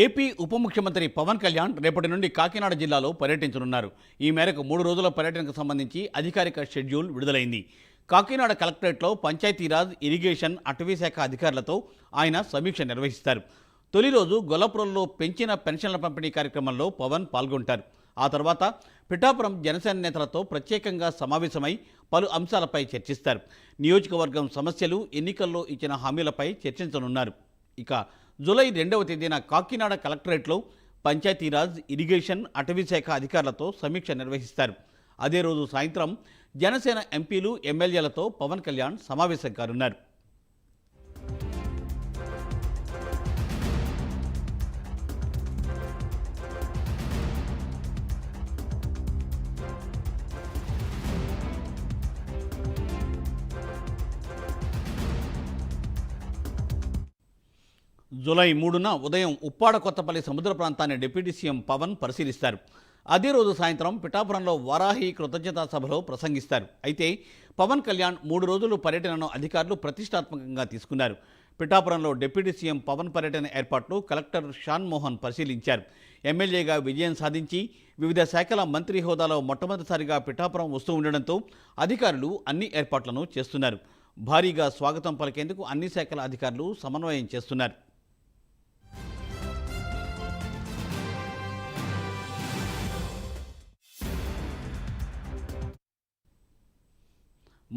AP ఉప ముఖ్యమంత్రి పవన్ కళ్యాణ్ రేపటి నుండి కాకినాడ జిల్లాలో పర్యటించనున్నారు. ఈ మేరకు 3 రోజుల పర్యటనకు సంబంధించి అధికారిక షెడ్యూల్ విడుదలైంది. కాకినాడ కలెక్టరేట్లో పంచాయతీరాజ్, ఇరిగేషన్, అటవీశాఖ అధికారులతో ఆయన సమీక్ష నిర్వహిస్తారు. తొలి రోజు గొల్లపురంలో పెంచిన పెన్షన్ల పంపిణీ కార్యక్రమంలో పవన్ పాల్గొంటారు. ఆ తర్వాత పిఠాపురం జనసేన నేతలతో ప్రత్యేకంగా సమావేశమై పలు అంశాలపై చర్చిస్తారు. నియోజకవర్గం సమస్యలు, ఎన్నికల్లో ఇచ్చిన హామీలపై చర్చించనున్నారు. ఇక జూలై 2వ తేదీన కాకినాడ కలెక్టరేట్లో పంచాయతీరాజ్, ఇరిగేషన్, అటవీశాఖ అధికారులతో సమీక్ష నిర్వహిస్తారు. అదే రోజు సాయంత్రం జనసేన ఎంపీలు, ఎమ్మెల్యేలతో పవన్ కళ్యాణ్ సమావేశం కానున్నారు. జూలై 3న ఉదయం ఉప్పాడ కొత్తపల్లి సముద్ర ప్రాంతాన్ని డిప్యూటీ సీఎం పవన్ పరిశీలిస్తారు. అదే రోజు సాయంత్రం పిఠాపురంలో వారాహి కృతజ్ఞతా సభలో ప్రసంగిస్తారు. అయితే పవన్ కళ్యాణ్ 3 రోజులు పర్యటనను అధికారులు ప్రతిష్టాత్మకంగా తీసుకున్నారు. పిఠాపురంలో డిప్యూటీ సీఎం పవన్ పర్యటన ఏర్పాట్లు కలెక్టర్ షాన్ మోహన్ పరిశీలించారు. ఎమ్మెల్యేగా విజయం సాధించి వివిధ శాఖల మంత్రి హోదాలో మొట్టమొదటిసారిగా పిఠాపురం వస్తూ ఉండడంతో అధికారులు అన్ని ఏర్పాట్లను చేస్తున్నారు. భారీగా స్వాగతం పలికేందుకు అన్ని శాఖల అధికారులు సమన్వయం చేస్తున్నారు.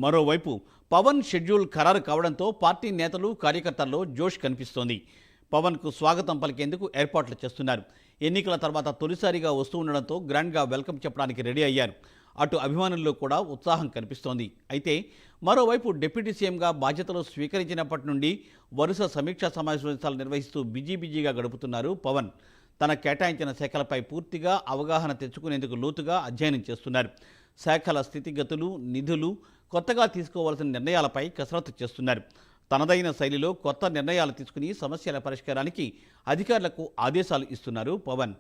మరోవైపు పవన్ షెడ్యూల్ ఖరారు కావడంతో పార్టీ నేతలు, కార్యకర్తల్లో జోష్ కనిపిస్తోంది. పవన్కు స్వాగతం పలికేందుకు ఏర్పాట్లు చేస్తున్నారు. ఎన్నికల తర్వాత తొలిసారిగా వస్తూ ఉండడంతో గ్రాండ్గా వెల్కమ్ చెప్పడానికి రెడీ అయ్యారు. అటు అభిమానుల్లో కూడా ఉత్సాహం కనిపిస్తోంది. అయితే మరోవైపు డిప్యూటీ సీఎంగా బాధ్యతలు స్వీకరించినప్పటి నుండి వరుస సమీక్షా సమావేశాలు నిర్వహిస్తూ బిజీగా గడుపుతున్నారు పవన్. తన కేటాయించిన శాఖలపై పూర్తిగా అవగాహన తెచ్చుకునేందుకు లోతుగా అధ్యయనం చేస్తున్నారు. శాఖల స్థితిగతులు, నిధులు, కొత్తగా తీసుకోవాల్సిన నిర్ణయాలపై కసరత్తు చేస్తున్నారు. తనదైన శైలిలో కొత్త నిర్ణయాలు తీసుకుని సమస్యల పరిష్కారానికి అధికారులకు ఆదేశాలు ఇస్తున్నారు పవన్.